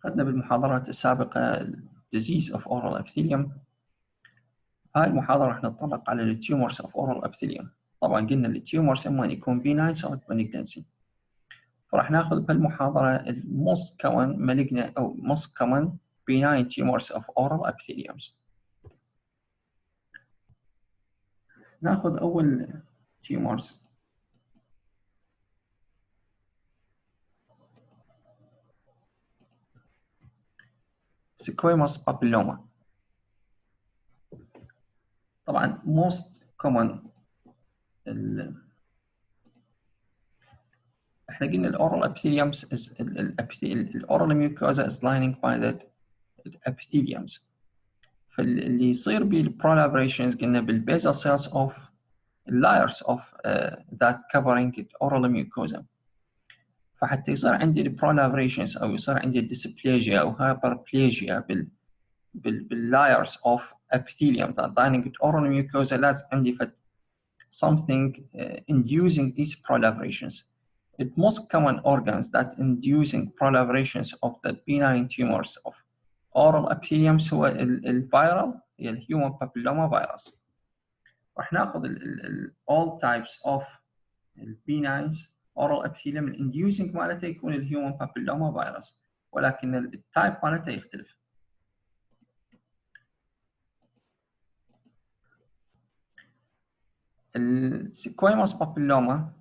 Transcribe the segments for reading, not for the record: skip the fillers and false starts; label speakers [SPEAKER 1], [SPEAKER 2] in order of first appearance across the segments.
[SPEAKER 1] أخذنا بالمحاضرات السابقة disease of oral epithelium. هاي المحاضرة راح نتطرق على tumors of oral epithelium. طبعا قلنا التيومرز إما أن يكون benign أو malignancy. فراح ناخذ بالمحاضرة most common malignant أو most common benign tumors of oral epitheliums. ناخذ أول tumors. squamous papilloma. طبعا most common احنا قلنا الاورال epitheliums is الاورال mucosa is lining by the epitheliums. فاللي يصير بالproliferations قلنا بالbasal cells of layers of that covering oral mucosa. فحتى يصير عندي الproliferations او يصير عندي dysplasia او hyperplasia بالlayers of epithelium that lining oral mucosa لازم عندي something inducing these proliferations. The most common organs that inducing proliferations of the benign tumors of oral epitheliums هو الفيرال هي الهيومن بابيلوما فيروس. راح ناخذ all types of benign oral epithelium inducing مالته يكون الهيومن بابيلوما فيروس، ولكن التايب مالته يختلف. السكويموس بابيلوما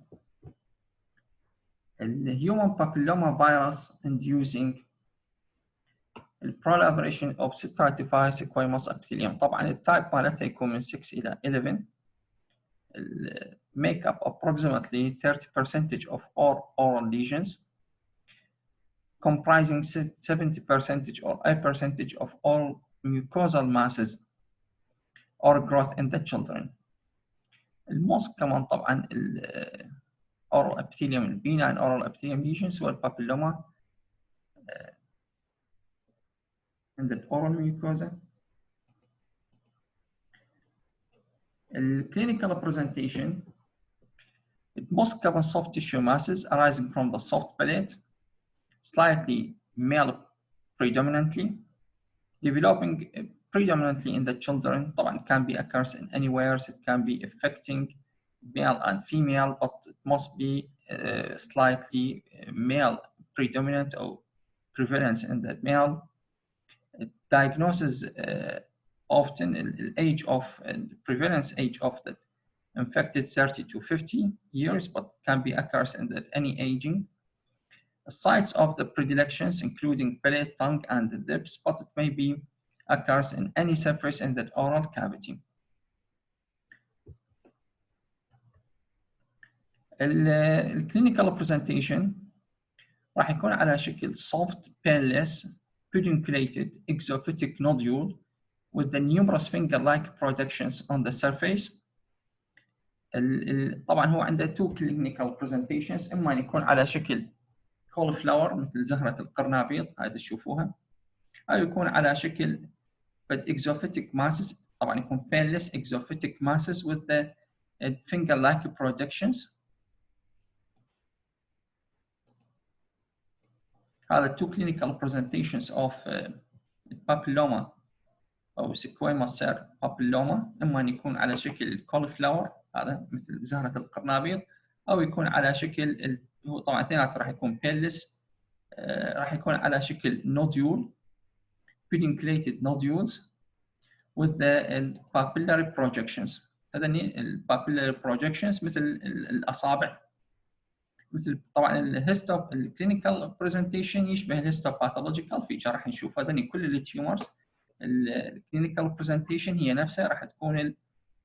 [SPEAKER 1] الهيومن بابيلوما فيروس inducing proliferation of stratified squamous epithelium. طبعا التايب مالته يكون من 6 إلى 11. make up approximately 30% of all oral lesions, comprising 70% or 8% of all mucosal masses or growth in the children. الموست كمان طبعا oral epithelium benign oral epithelium lesions والبابيلوما in the oral mucosa. The clinical presentation, most common soft tissue masses arising from the soft palate, slightly male predominantly, developing predominantly in the children. طبعا can be occurs in anywhere, it can be affecting male and female, but it must be slightly male predominant or prevalence in the male. Diagnosis often the age of prevalence age of the infected 30 to 50 years, but can be occurs in any aging. The sites of the predilections including palate, tongue, and the lips, but it may be occurs in any surface in the oral cavity. الكلينيكال presentation راح يكون على شكل soft, painless, pedunculated exophytic nodule with the numerous finger-like projections on the surface. طبعا هو عنده two clinical presentations، إما أن يكون على شكل cauliflower مثل زهرة القرنابيط هذه تشوفوها، أو يكون على شكل exophytic masses. طبعا يكون painless exophytic masses with the finger-like projections. هذا two clinical presentations of papilloma أو squamous cell papilloma، إما أن يكون على شكل cauliflower هذا مثل زهرة القرنابيط، أو يكون على شكل هو طبعا اثنينات راح يكون painless، راح يكون على شكل nodule pedunculated nodules with the papillary projections. هذني papillary projections مثل الأصابع، مثل طبعا الكلينيكال برزنتيشن يشبه الهيستوباثولوجيكال فيتشر. راح نشوف هذني كل التيومرز الكلينيكال برزنتيشن هي نفسها راح تكون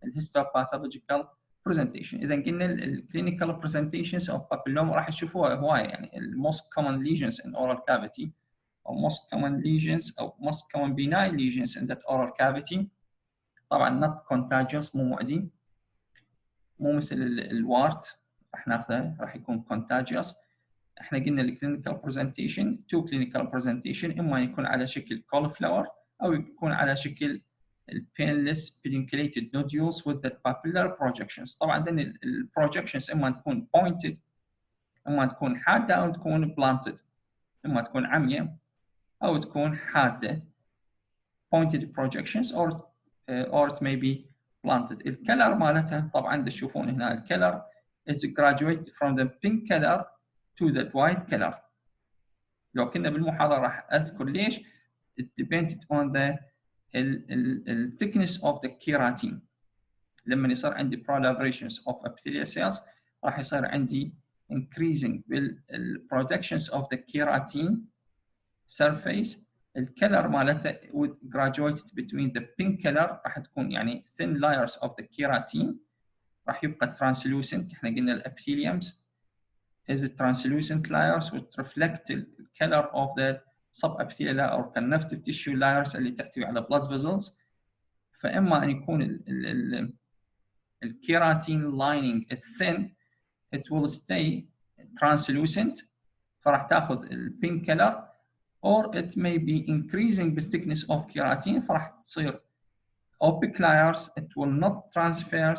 [SPEAKER 1] الهيستوباثولوجيكال برزنتيشن. اذا قلنا الكلينيكال برزنتيشنز اوف بابيلوما راح تشوفوها هوايه، يعني الموست كومن ليجنز ان اورال كافيتي او most common lesions او most common benign lesions in that oral cavity. طبعا not contagious، مو معدي، مو مثل الوارت راح ناخذه راح يكون contagious. احنا قلنا الكلينيكال برزنتيشن تو كلينيكال برزنتيشن، اما يكون على شكل cauliflower او يكون على شكل painless pedunculated nodules with the papillary projections. طبعا البروجكشنز اما تكون pointed، اما تكون حاده او تكون planted، اما تكون عمياء أو تكون حادة pointed projections or it may be blunted. الكلر مالتها طبعا تشوفون هنا الكلر is graduated from the pink color to the white color. لو كنا بالمحاضرة راح أذكر ليش. It depended on the thickness of the keratin. لما يصير عندي proliferations of epithelial cells راح يصير عندي increasing productions of the keratin surface. الكلر مالته would graduate between the pink color راح تكون يعني thin layers of the keratin راح يبقى translucent. احنا قلنا الابيثيليومز is translucent layers which reflect the color of the subepithelial or connective tissue layers اللي تحتوي على blood vessels. فإما أن يكون الكيراتين lining thin it will stay translucent فراح تاخذ البينك color or it may be increasing the thickness of keratin فراح تصير opaque layers. It will not transfer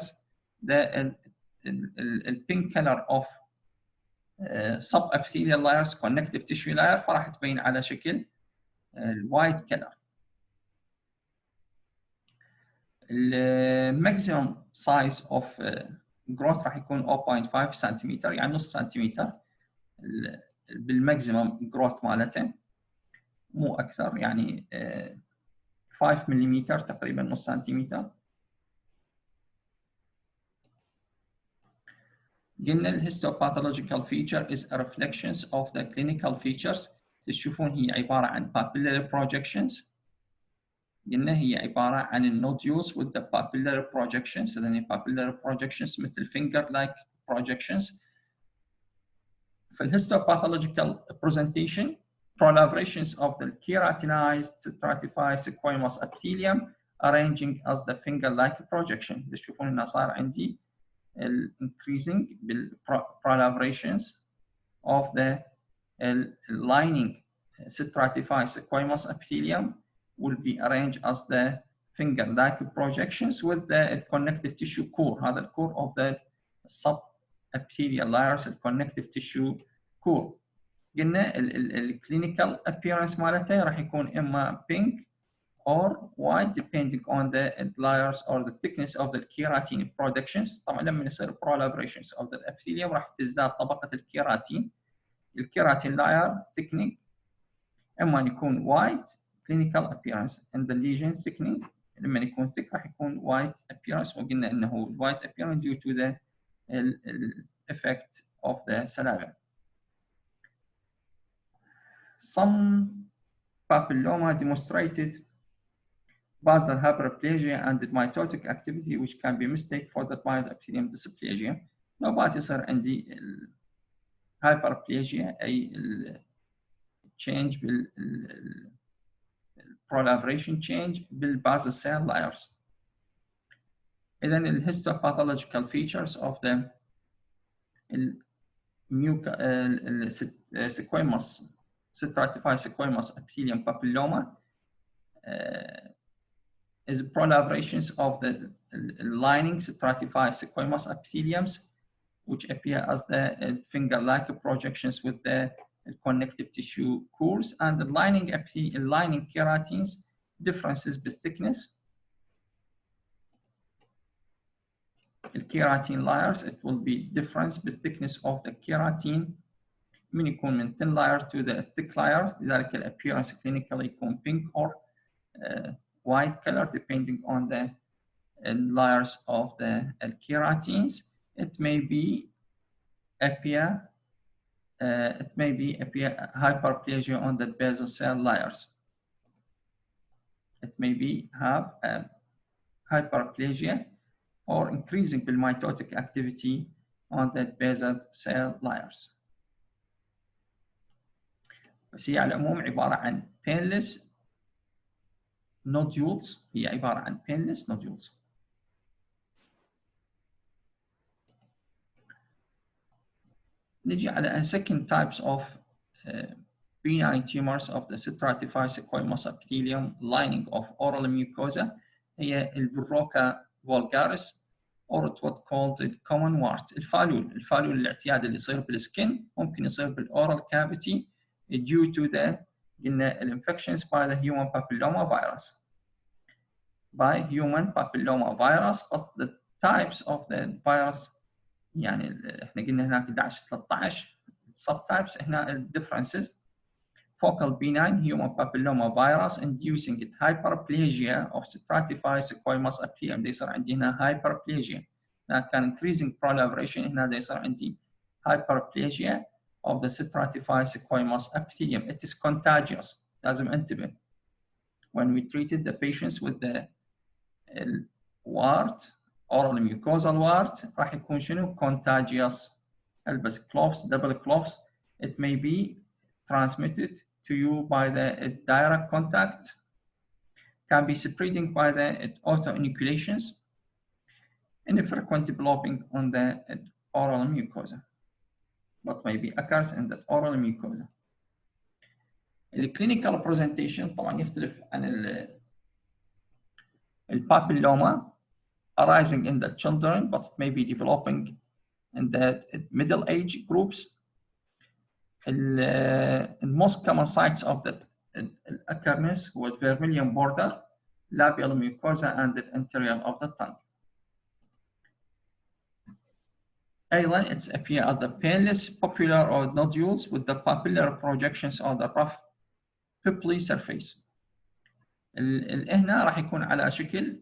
[SPEAKER 1] the pink color of subepithelial layers connective tissue layer فراح تبين على شكل الوايت color. maximum size of growth راح يكون 0.5 سنتيمتر يعني نص سنتيمتر بالماكسيمم جروث مالته مو اكثر يعني 5 ملم تقريبا نص سنتيمتر. قلنا الهيستوباثولوجيكال feature is a reflections of the clinical features. تشوفون هي عبارة عن papillary projections. قلنا هي عبارة عن النوديولز with the papillary projections. إذن papillary projections مثل finger like projections. في الهيستوباثولوجيكال presentation proliferations of the keratinized stratified squamous epithelium arranging as the finger-like projection. تشوفون إنه صار عندي increasing proliferations of the lining stratified squamous epithelium will be arranged as the finger-like projections with the connective tissue core. هذا الcore of the subepithelial layers, the connective tissue core. قلنا الكلينيكال appearance مالته راح يكون إما pink or white depending on the layers or the thickness of the keratin productions. طبعا لما يصير proliferations of the epithelium راح تزداد طبقة الكيراتين layer thickening. إما أن يكون white clinical appearance and the lesion thickening. لما يكون thick راح يكون white appearance وقلنا إنه white appearance due to the effect of the saliva. Some papilloma demonstrated basal hyperplasia and mitotic activity which can be mistaken for the mild epithelium dysplasia. نوبات يصير عندي hyperplasia أي change proliferation change بالbasal cell layers. إذن histopathological features of the squamous stratified squamous epithelium papilloma is proliferations of the lining stratified squamous epitheliums which appear as the finger-like projections with the connective tissue cores and the lining keratins differences with thickness. The keratin layers it will be difference with thickness of the keratin من يكون من thin layer to the thick layers. لذلك الappearance clinically يكون pink or white color depending on the layers of the keratins. It may be appear hyperplasia on the basal cell layers. It may be have hyperplasia or increasing mitotic activity on the basal cell layers. بس هي على العموم عبارة عن painless nodules. هي عبارة عن painless nodules. نجي على second types of benign tumors of the stratified squamous epithelium lining of oral mucosa. هي البروكا vulgaris or what called the common wart. الفالول الاعتيادي اللي يصير بالسكن ممكن يصير بالاورال cavity due to the قلنا الانفكشنز by the human papilloma virus. By human papilloma virus, but the types of the virus يعني احنا قلنا هناك 11 13 subtypes. هنا differences. Focal benign human papilloma virus inducing hyperplasia of stratified squamous epithelium. ده يصير عندي هنا hyperplasia. هناك كان increasing proliferation. هنا ده يصير عندي hyperplasia of the stratified squamous epithelium. It is contagious. لازم انتبه. When we treated the patients with the wart, oral mucosal wart, راح يكون شنو؟ contagious. البس gloves, double gloves. It may be transmitted to you by the direct contact, can be spreading by the auto-inoculations, infrequent blotting on the oral mucosa, but maybe occurs in the oral mucosa. The clinical presentation طبعا يختلف عن البابيلوما arising in the children, but it may be developing in the middle age groups. The most common sites of the occurrence were vermilion border, labial mucosa, and the interior of the tongue. أيضا it's appear as the painless papillar or nodules with the papillary projections on the rough pupillary surface. هنا راح يكون على شكل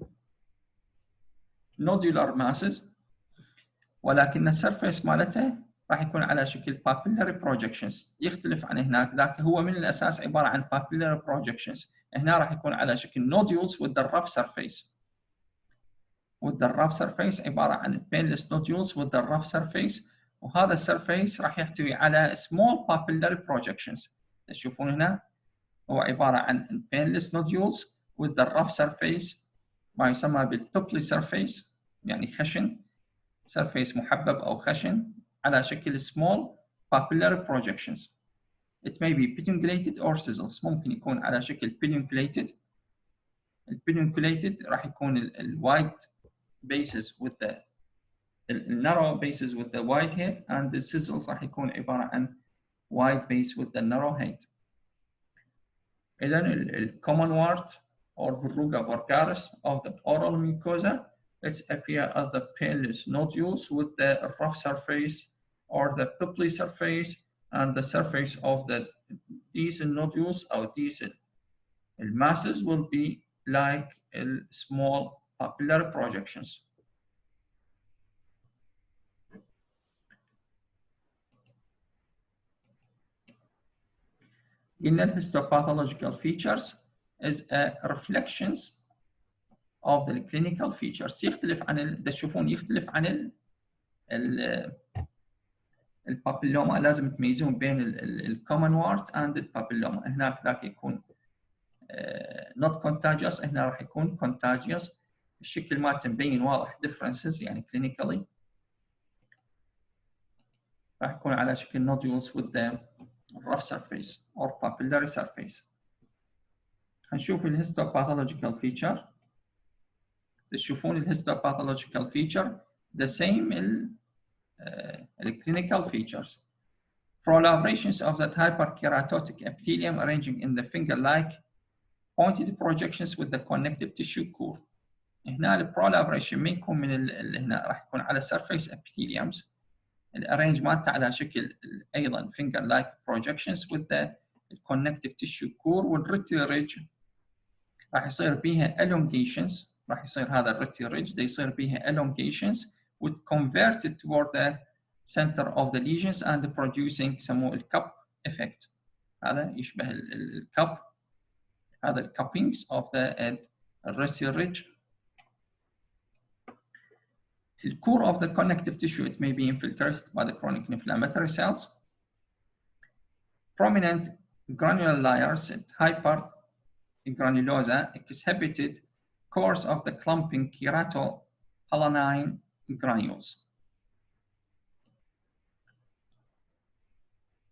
[SPEAKER 1] nodular masses، ولكن السيرفيس مالته راح يكون على شكل papillary projections. يختلف عن هناك، ذاك هو من الأساس عبارة عن papillary projections. هنا راح يكون على شكل nodules with the rough surface. with the rough surface عبارة عن painless nodules with the rough surface، وهذا السيرفيس راح يحتوي على small papillary projections. تشوفون هنا هو عبارة عن painless nodules with the rough surface، ما يسمى بالpupillary surface، يعني خشن، surface محبب أو خشن على شكل small papillary projections. It may be pedunculated or scissors. ممكن يكون على شكل pedunculated. pedunculated راح يكون ال white bases with the narrow bases with the wide head, and the scissors راح يكون عبارة عن wide base with the narrow head. إذن ال common wart or verruga vulgaris of the oral mucosa, it's appear as the painless nodules with the rough surface or the pupillary surface, and the surface of these nodules or these masses will be like small papillary projections. In the histopathological features is a reflections of the clinical features. يختلف عن تشوفون يختلف عن البابيلوما. لازم تميزون بين الكومن وارت and البابيلوما. هناك ذاك يكون not contagious، هنا راح يكون contagious. الشكل مالته مبين واضح differences يعني clinically. راح يكون على شكل nodules with the rough surface or papillary surface. هنشوف الهيستوباثولوجيكال feature. تشوفون الهيستوباثولوجيكال feature the same clinical features. Proliferations of that hyperkeratotic epithelium arranging in the finger-like pointed projections with the connective tissue core. هنا البروليفريشن ما يكون من هنا راح يكون على surface epitheliums. الارينج مالته على شكل ايضا finger-like projections with the connective tissue core، والريتيال ريدج راح يصير بيها elongations. راح يصير هذا الريتيال ريدج ده يصير بيها elongations would convert it toward the center of the lesions and producing يسموه الcup effect. هذا يشبه الcup. هذا cuppings of the retial ridge. The core of the connective tissue, it may be infiltrated by the chronic inflammatory cells. Prominent granular layers at hypergranulosa exhibited cores of the clumping keratoalanine granules.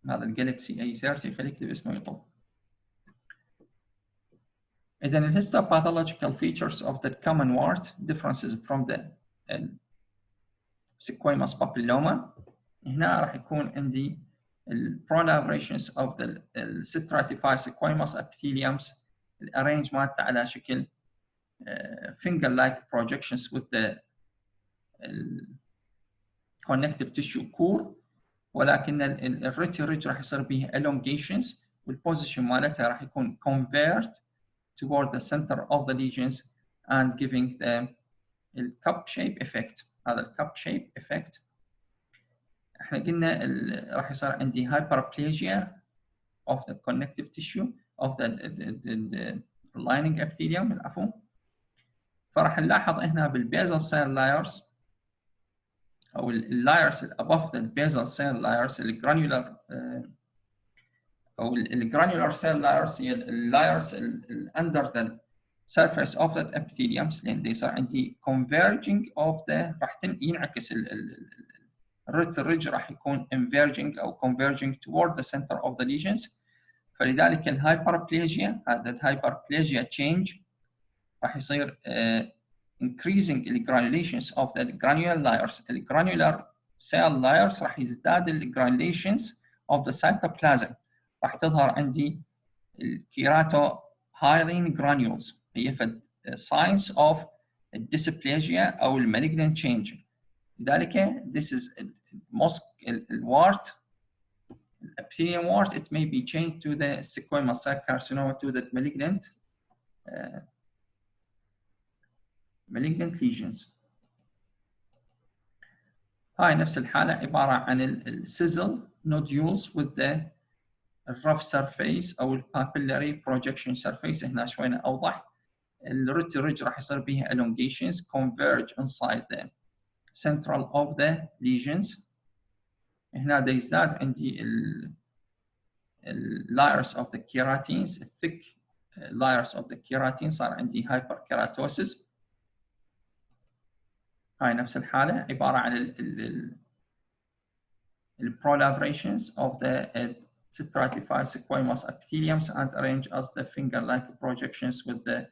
[SPEAKER 1] هذا الجالكسي A30 خليك تكتب اسمه يطول. إذن the histopathological features of the common wart differences from the squamous papilloma. هنا راح يكون عندي proliferations of the stratified squamous epitheliums الارينج مالته على شكل finger like projections with the connective tissue core، ولكن الريتي ريج راح يصير به elongations والبوزيشن مالتها راح يكون convert toward the center of the lesions and giving the cup shape effect. هذا الcup shape effect احنا قلنا راح يصير عندي hyperplasia of the connective tissue of the lining epithelium العفو. فراح نلاحظ هنا بالبيزل سيل لايرز او اللايرز above the basal cell layers الجرانيولار او الجرانيولار سيل لايرز هي اللايرز under the surface of the epitheliums، لان يصير عندي converging of the راح ينعكس الريج راح يكون converging او converging toward the center of the lesions. فلذلك الهايبربليجيا هذا الهايبربليجيا change راح يصير increasing the granulations of the granular layers. The granular cell layers راح يزداد ال granulations of the cytoplasm. راح تظهر عندي الكيراتو hyaline granules هي signs of dysplasia أو malignant change. لذلك this is most wart epithelium wart it may be changed to the squamous cell carcinoma to the malignant lesions. هاي نفس الحالة عبارة عن السيزل nodules with the rough surface أو papillary projection surface. هنا شوية أوضح. الريتي ريج راح يصير بها elongations converge inside the central of the lesions. هنا دا يزداد عندي layers of the keratins thick layers of the keratin صار عندي hyperkeratosis. هاي نفس الحالة عبارة عن ال proliferations of the stratified squamous epitheliums and arranged as the finger-like projections with the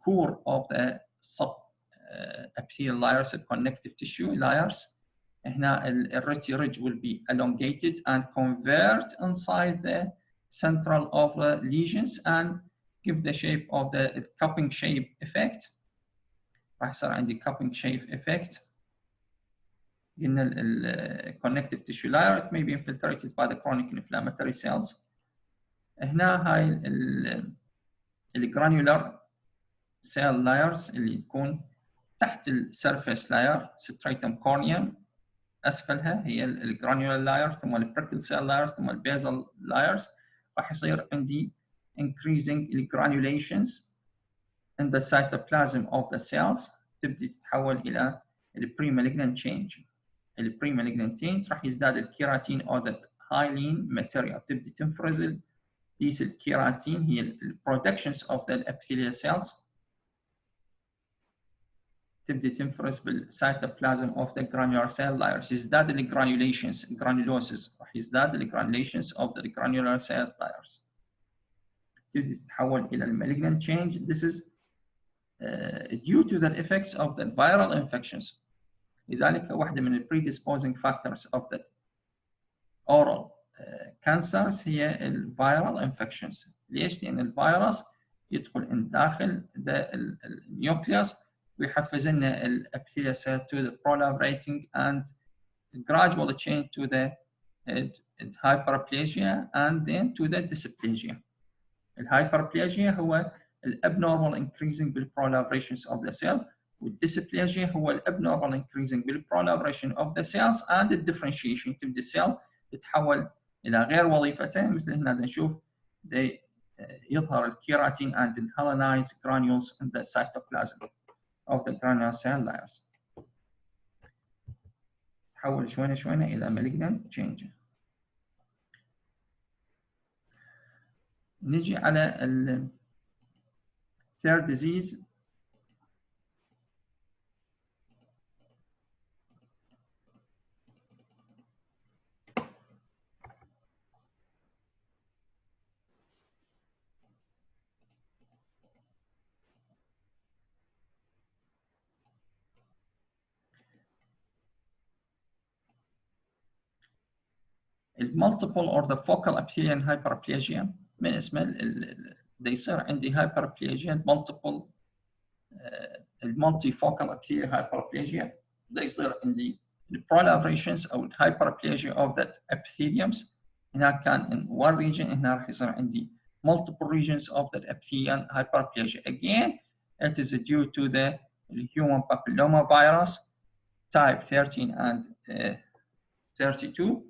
[SPEAKER 1] core of the sub epithelial layers, the connective tissue layers. هنا الريتي ridge will be elongated and convert inside the central of the lesions and give the shape of the cupping shape effect. راح يصير عندي cupping shape effect. قلنا ال connective tissue layer it may be infiltrated by the chronic inflammatory cells. هنا هاي ال granular cell layers اللي تكون تحت ال surface layer striatum corneum أسفلها هي ال granular layer ثم ال prickle cell layers ثم ال basal layers. راح يصير عندي increasing ال granulations in the cytoplasm of the cells تبدي تتحول إلى ال pre-malignant change. ال pre-malignant change راح يزداد الكيراتين أو the hyaline material تبدي تنفرز these الكيراتين هي ال productions of the epithelial cells تبدي تنفرز بالcytoplasm of the granular cell layers. يزداد ال granulations granulosis راح يزداد ال granulations of the granular cell layers تبدي تتحول إلى malignant change. This is due to the effects of the viral infections. لذلك واحدة من ال predisposing factors of the oral cancers هي ال viral infections. ليش؟ لأن الفيروس يدخل من داخل النيوكليوس ويحفز لنا ال epithelial cell to the proliferating and gradual change to the hyperplasia and then to the dysplasia. الهايبربليجيا هو الابنورمال increasing بالproliferations of the cell والديسبليجيا هو الابنورمال increasing بالproliferation of the cells and the differentiation تبدي السيل تتحول الى غير وظيفتها. مثل هنا نشوف يظهر الكيراتين and the hyalinized granules in the cytoplasm of the granular cell layers. تحول شوية شوية الى malignant change. نجي على ال third disease المالتيبل or the focal epithelial hyperplasia من اسمه ده يصير عندي hyperplasia multiple المالتي focal epithelial hyperplasia ده يصير عندي proliferations او hyperplasia of the epitheliums. هناك كان in one region هنا راح يصير عندي multiple regions of the epithelial hyperplasia. Again, it is due to the human papilloma virus type 13 and 32.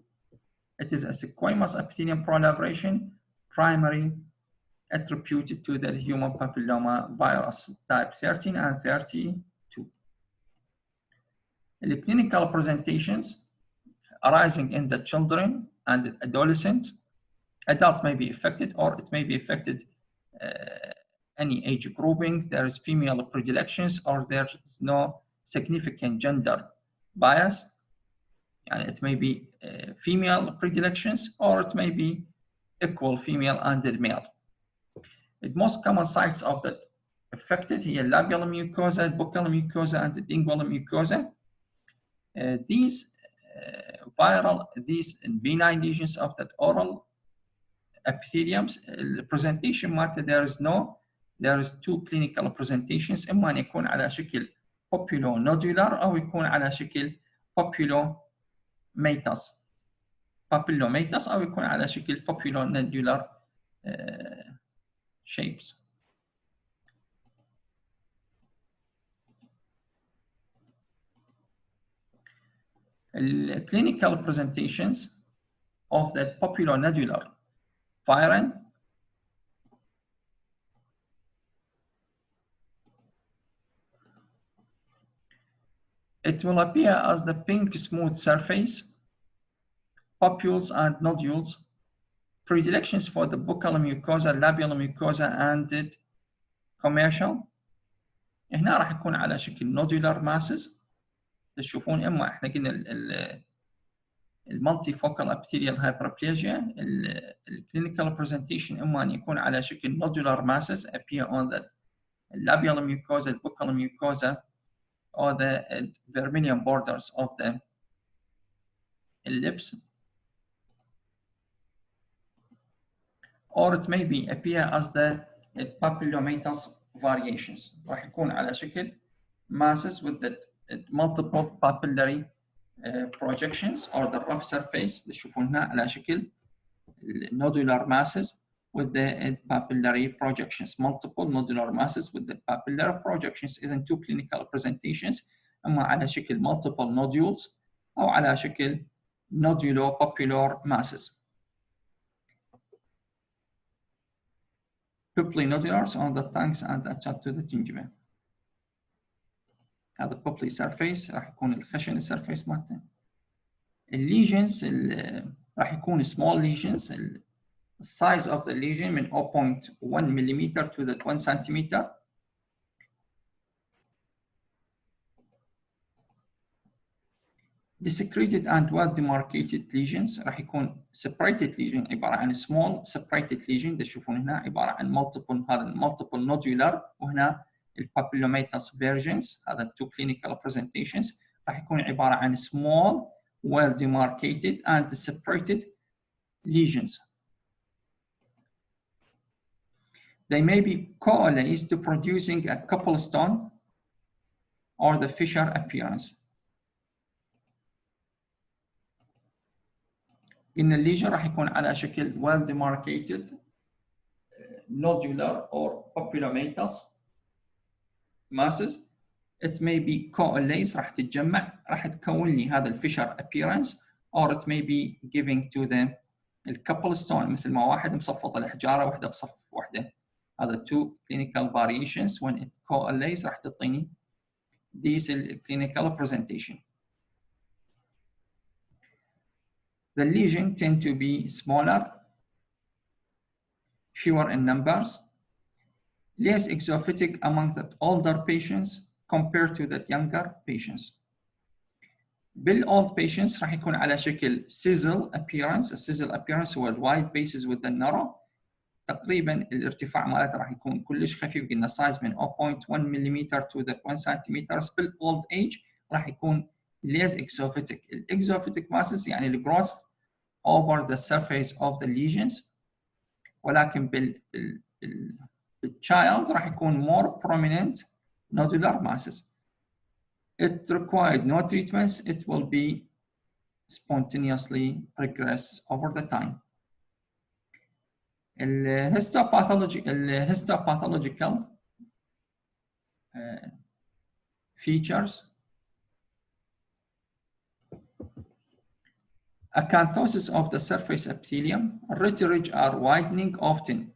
[SPEAKER 1] It is a squamous epithelium proliferation primary attributed to the human papilloma virus type 13 and 32. The clinical presentations arising in the children and adolescents. Adult may be affected or it may be affected any age grouping. There is female predilections or there is no significant gender bias. And it may be female predilections or it may be equal female and male. The most common sites of the affected here labial mucosa, buccal mucosa, and the lingual mucosa. These benign lesions of that oral epitheliums, the presentation matter there is two clinical presentations. إما أن يكون على شكل populonodular أو يكون على شكل papillomatous أو يكون على شكل populonodular shapes. The clinical presentations of the populonodular variant it will appear as the pink smooth surface, papules and nodules, predilections for the buccal mucosa, labial mucosa and commercial. هنا راح يكون على شكل nodular masses. تشوفون اما احنا قلنا المالتي فوكال ابيثيليال هايبربليجيا الكلينيكال برزنتيشن اما ان يكون على شكل nodular masses appear on the labial mucosa, the buccal mucosa, or the vermilion borders of the lips, or it may be appear as the papillomatous variations. راح يكون على شكل masses with the multiple papillary projections or the rough surface. تشوفون هنا على شكل nodular masses with the papillary projections, multiple nodular masses with the papillary projections. إذن two clinical presentations أما على شكل multiple nodules أو على شكل nodulo-papillary masses. Pupillary nodulars on the tongues and attached to the gingiva. هذا pupillary surface راح يكون الخشن السيرفيس مالته. الليجنز راح يكون small lesions. The size of the lesion من 0.1 millimeter to the 1 centimeter. Desecrated and well demarcated lesions راح يكون separated lesion عبارة عن small separated lesion. تشوفون هنا عبارة عن multiple هذا multiple nodular وهنا papillomatous versions. هذا two clinical presentations راح يكون عبارة عن small well demarcated and separated lesions. They may be coalesced to producing a copplestone or the fissure appearance. إن الليجن راح يكون على شكل well demarcated nodular or papillomatous masses. It may be coalesced راح تتجمع راح تكون لي هذا الفيشر appearance or it may be giving to the copplestone مثل ما واحد مصفط الحجارة واحدة بصف واحدة. هذا two clinical variations when it coalesces راح تعطيني these clinical presentation. The lesions tend to be smaller, fewer in numbers, less exophytic among the older patients compared to the younger patients. بالold patients راح يكون على شكل sizzle appearance. السيزل appearance هو wide bases with the narrow. تقريبا الارتفاع مالته راح يكون كلش خفيف. قلنا size من 0.1 millimeter to the 1 centimeter. بالold age راح يكون less exophytic. الاكزوفيتيك masses يعني الجروث over the surface of the lesions. ولكن بالchild راح يكون more prominent nodular masses. It required no treatments. It will be spontaneously regress over the time. Histopathological features. Acanthosis of the surface epithelium. Rete ridge are widening, often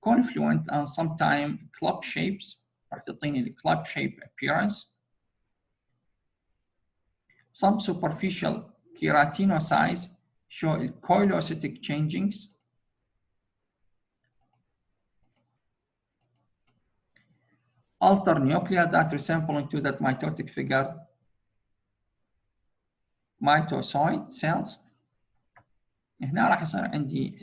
[SPEAKER 1] confluent and sometimes club shapes. راح تعطيني club shape appearance. Some superficial keratinocytes show coilocytic changings. Alter nuclei that resemble to that mitotic figure, mitocyte cells. هنا راح يصير عندي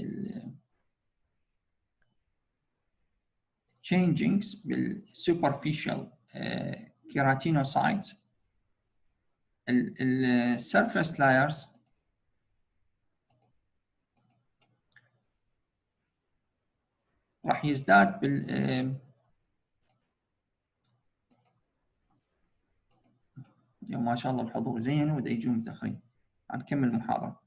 [SPEAKER 1] changings بالsuperficial keratinocytes. surface layers راح يزداد ما شاء الله الحضور زين ودا يجون متأخرين. هنكمل المحاضرة.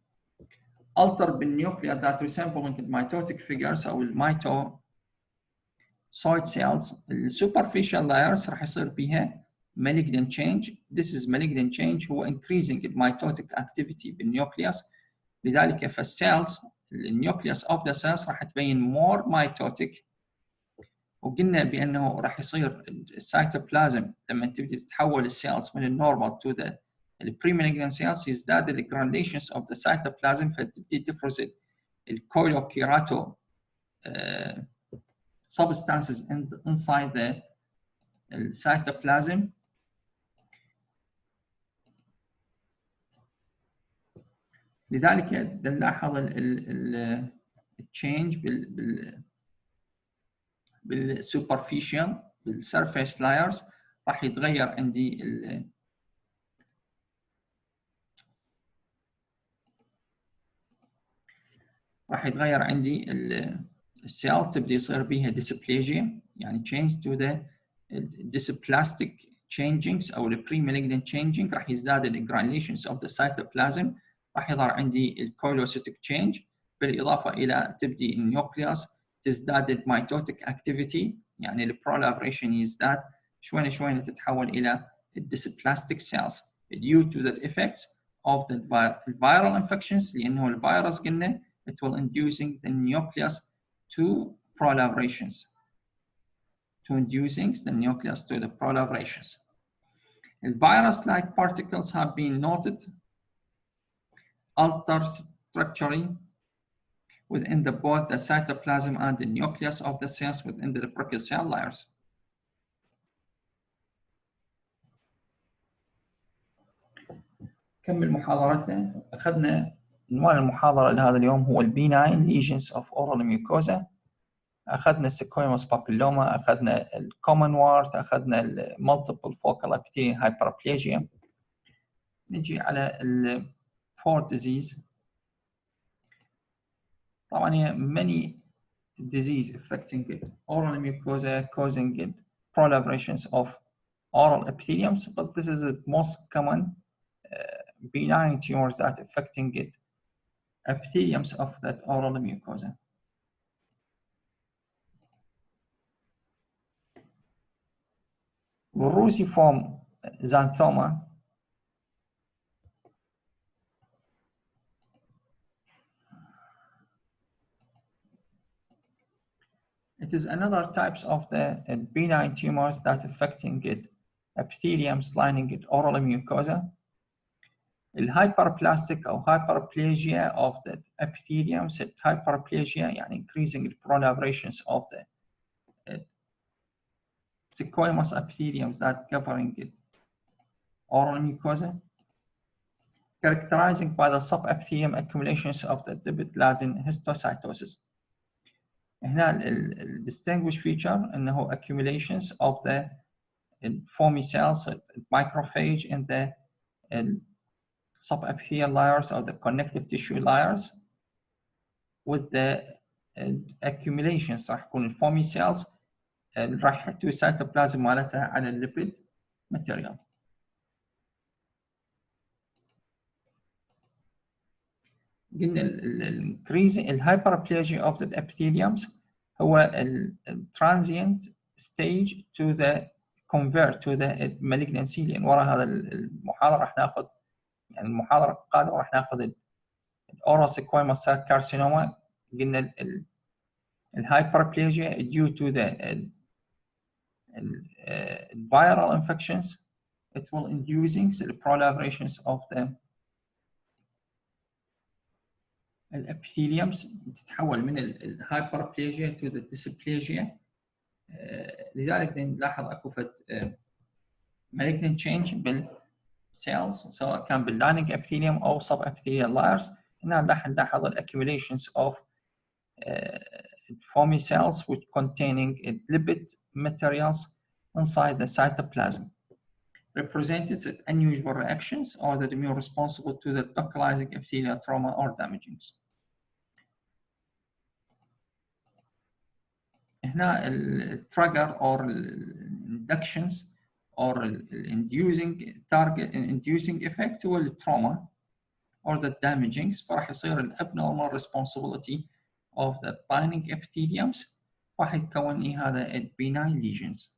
[SPEAKER 1] alter بالنيوكليا that resemble mitotic figures أو الميتوسايت cells. superficial layers راح يصير بيها malignant change. This is malignant change هو increasing mitotic activity بالنيوكليوس. لذلك فالسيلز النيوكليوس of the cells راح تبين more mitotic. وقلنا بأنه راح يصير السيتوبلازم لما تبدي تتحول السيلز من النورمال to the pre-malignant cells يزداد الجرانيوليشنز of the cytoplasm فتبدي تفرز الكولوكيراتو substances inside the cytoplasm. لذلك نلاحظ التشينج بالسوبرفيشال بالسيرفيس لايرز راح يتغير عندي السيل تبدي يصير بيها ديسبليجيا يعني change to the dysplastic changings او ال pre-malignant changing. راح يزداد الجرانيوليشنز of the cytoplasm. راح يظهر عندي الكولوسيتيك change بالاضافه الى تبدي النيوكليوس تزداد الميتوتيك activity يعني البروليفريشن يزداد شوي تتحول الى الديسبلاستيك cells due to the effects of the viral infections. لانه الفيروس قلنا it will inducing the nucleus to proliferations. The virus-like particles have been noted alter structurally within both the cytoplasm and the nucleus of the cells within the brachial cell layers. كمل محاضرتنا. أخذنا عنوان المحاضرة لهذا اليوم هو البيناين lesions of oral mucosa. أخذنا السيكويموس بابيلوما، أخذنا الكومن وارت، أخذنا المالتيبل فوكال ابيثيليال هايبربليجيا. نجي على الفور ديزيز. طبعا هي many disease affecting oral mucosa causing proliferations of oral epitheliums, but this is the most common benign tumors that affecting epitheliums of that oral mucosa. Verruciform xanthoma it is another types of the benign tumors that affecting epitheliums lining oral mucosa. الهايبربلاستيك أو hyperplasia of the epitheliums. hyperplasia يعني increasing the proliferations of the squamous epitheliums that covering oral mucosa, characterizing by the subepithelium accumulations of the dibitladin histocytosis. هنا ال distinguished feature إنه accumulations of the foamy cells, microphage in the subepithelial layers or the connective tissue layers. with the accumulations راح يكون الفومي cells راح يحتوي السيتوبلازم مالتها على الليبيد ماتيريال. قلنا الهايبربليجيا of the epitheliums هو transient stage to the convert to the malignancy. لأن وراء هذا المحاضرة راح ناخذ يعني المحاضرة القادمة راح ناخذ الاورال سيكويموس سيل كارسينوما. قلنا الهايبربليجيا due to the viral infections it will inducing the proliferations of the الابيثيليومز تتحول من الهايبربليجيا to the dysplasia. لذلك نلاحظ اكو فد malignant change بالسيلز سواء كان باللايننج ابيثيليوم او sub epithelial layers. هنا راح نلاحظ accumulations of foamy cells which containing lipid materials inside the cytoplasm represented as unusual reactions or the immune responsible to the localizing epithelial trauma or damagings. هنا التريجر or inductions or inducing effect هو التروما or the damagings. فراح يصير الابنورمال responsibility of the lining epitheliums راح يتكون لي هذا benign lesions.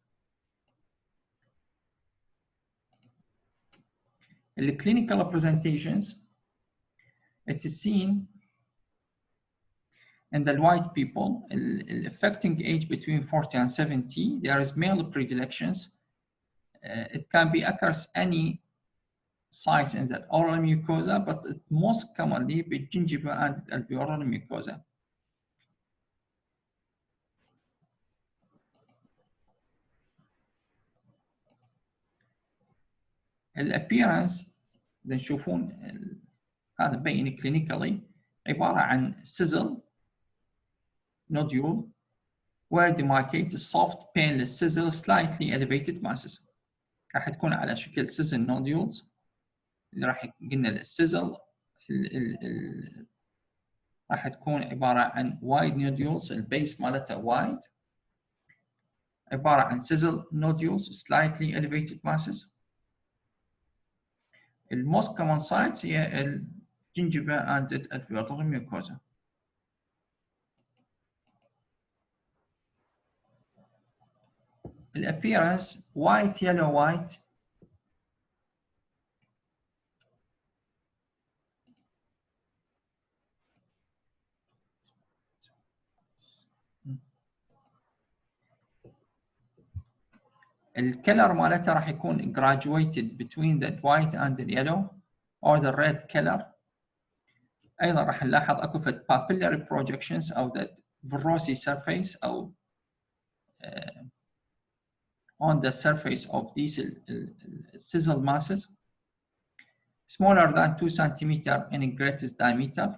[SPEAKER 1] The clinical presentations it is seen in the white people affecting age between 40 and 70. There is male predilections. It can be occurs any sites in the oral mucosa, but most commonly be gingival and alveolar mucosa. الابيرنس اللي نشوفون هذا مبين كلينيكالي عباره عن sizzle nodule where demarcate soft painless sizzle slightly elevated masses. راح تكون على شكل sizzle nodules اللي راح قلنا السيزل راح تكون عباره عن wide nodules البيس مالتها wide عباره عن sizzle nodules slightly elevated masses. The most common sites هي الجنجبة and alveolar mucosa. The appearance white, yellow, white. الكلر مالتها راح يكون graduated between the white and the yellow or the red color. ايضا راح نلاحظ اكو فد papillary projections او the verrucous surface او on the surface of these sizzle masses smaller than 2 cm in greatest diameter.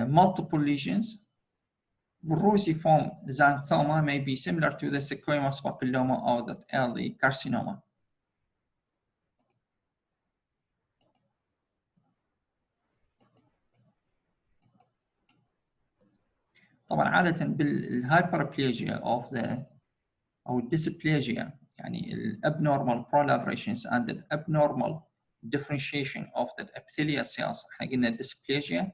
[SPEAKER 1] Multiple lesions. Verruciform xanthoma may be similar to the squamous papilloma or the early carcinoma. طبعا عادة بالhyperplasia of the أو dysplasia يعني abnormal proliferations and the abnormal differentiation of the epithelial cells. احنا قلنا dysplasia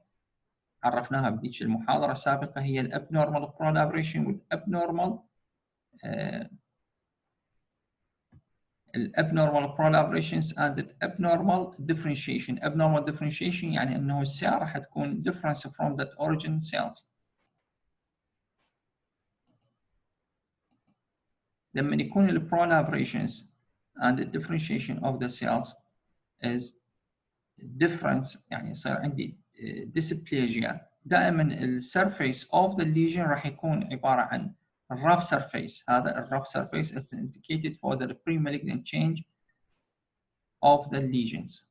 [SPEAKER 1] عرفناها بديك المحاضرة السابقة هي الابنورمال proliferation والabnormal الابنورمال proliferations and the abnormal differentiation. abnormal differentiation يعني انه السيارة راح تكون difference from the origin cells. لما يكون ال proliferations and the differentiation of the cells is difference يعني يصير عندي dysplasia دائما ال surface of the lesion راح يكون عبارة عن rough surface. هذا ال rough surface is indicated for the pre-malignant change of the lesions.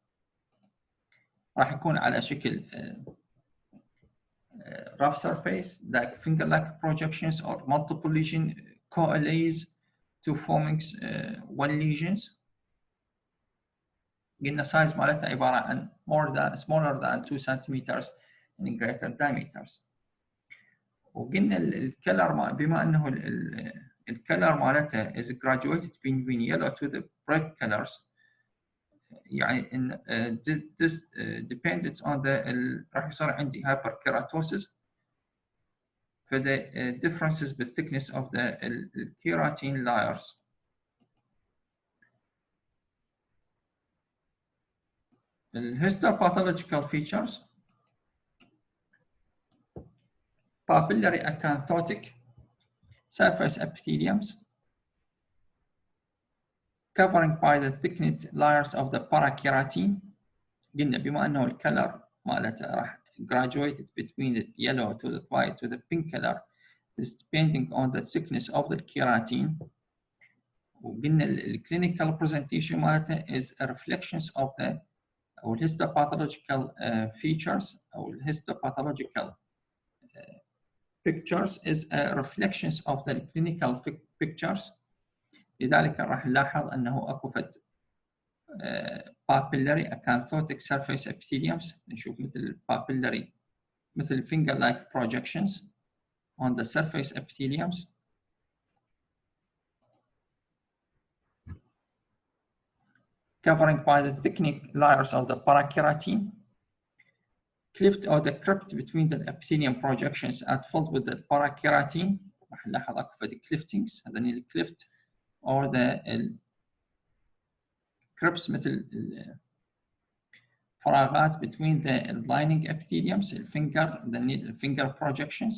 [SPEAKER 1] راح يكون على شكل rough surface like finger-like projections or multiple lesion coalesce to forming one lesions. قلنا size مالتها عبارة عن smaller than 2 centimeters in greater diameters. وقلنا الكلر بما انه الكلر مالته is graduated between yellow to the bright colors، يعني ان this depends on the راح يصير عندي hyperkeratosis for the differences with thickness of the keratin layers. Histopathological features: papillary acanthotic surface epitheliums covering by the thickened layers of the parakeratin. قلنا بما انه الكلر مالته راح graduated between the yellow to the white to the pink color is depending on the thickness of the keratin. وقلنا الclinical presentation مالته is a reflections of the أو histopathological features أو histopathological pictures is a reflections of the clinical pictures. لذلك راح نلاحظ أنه أكو فد papillary acanthotic surface epitheliums، نشوف مثل papillary مثل finger like projections on the surface epitheliums. Covering by the thickening layers of the parakeratin, cleft or the crypt between the epithelium projections are filled with the parakeratin. راح نلاحظ اكو فد cliftings، هذا الكليفت or the crypts مثل فراغات between the lining epitheliums، the finger projections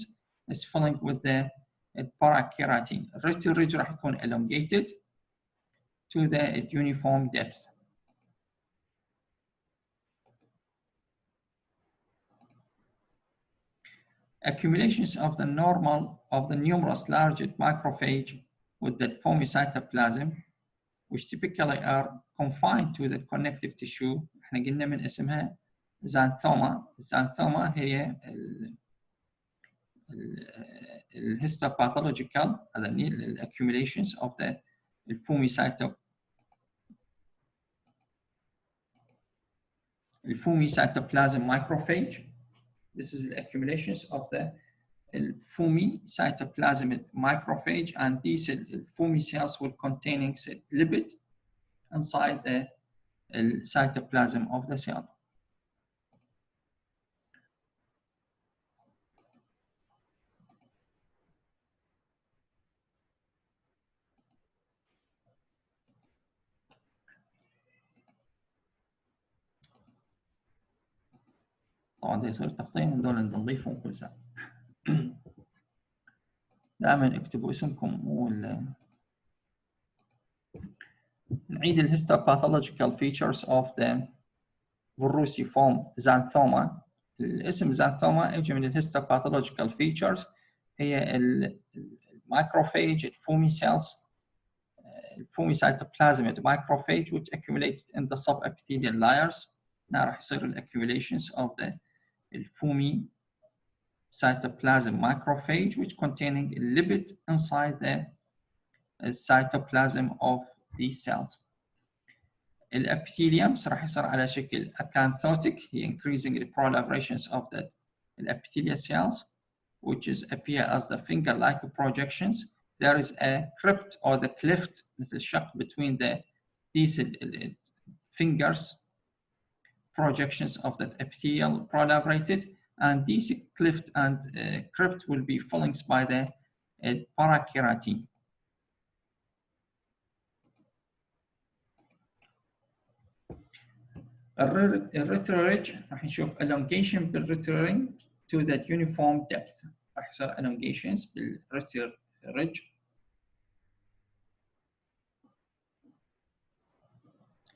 [SPEAKER 1] is filling with the parakeratin. الريتال ridge راح يكون elongated to the uniform depth. Accumulations of the numerous large macrophage with the foamy cytoplasm, which typically are confined to the connective tissue. احنا قلنا من اسمها xanthoma. الزانثوما هي histopathological accumulations of the foamy cytoplasm macrophage. This is the accumulations of the foamy cytoplasm macrophage, and these foamy cells will containing lipid inside the cytoplasm of the cell. طبعا ده يصير تقطيع دول نضيفهم كل سنة. دائما اكتبوا اسمكم نعيد الهيستوباثولوجيكال features of the verruciform xanthoma. الاسم xanthoma اجى من الهيستوباثولوجيكال features، هي المايكروفاج الفومي cells الفومي cytoplasm macrophage which accumulated in the subepithelial layers. هنا راح يصير accumulations of the foamy cytoplasm macrophage which containing lipid inside the cytoplasm of these cells. الابيثيليومز راح يصير على شكل acanthotic، هي increasing the proliferations of the epithelial cells which is appear as the finger-like projections. There is a crypt or the cleft مثل الشق between these fingers projections of the epithelial proliferated, and these cleft and crypt will be fillings by the parakeratin. الريتال ريدج راح نشوف elongation بالريتال ريدج to the uniform depth. راح يصير elongations بالريتال ريدج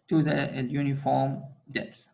[SPEAKER 1] to the uniform depth.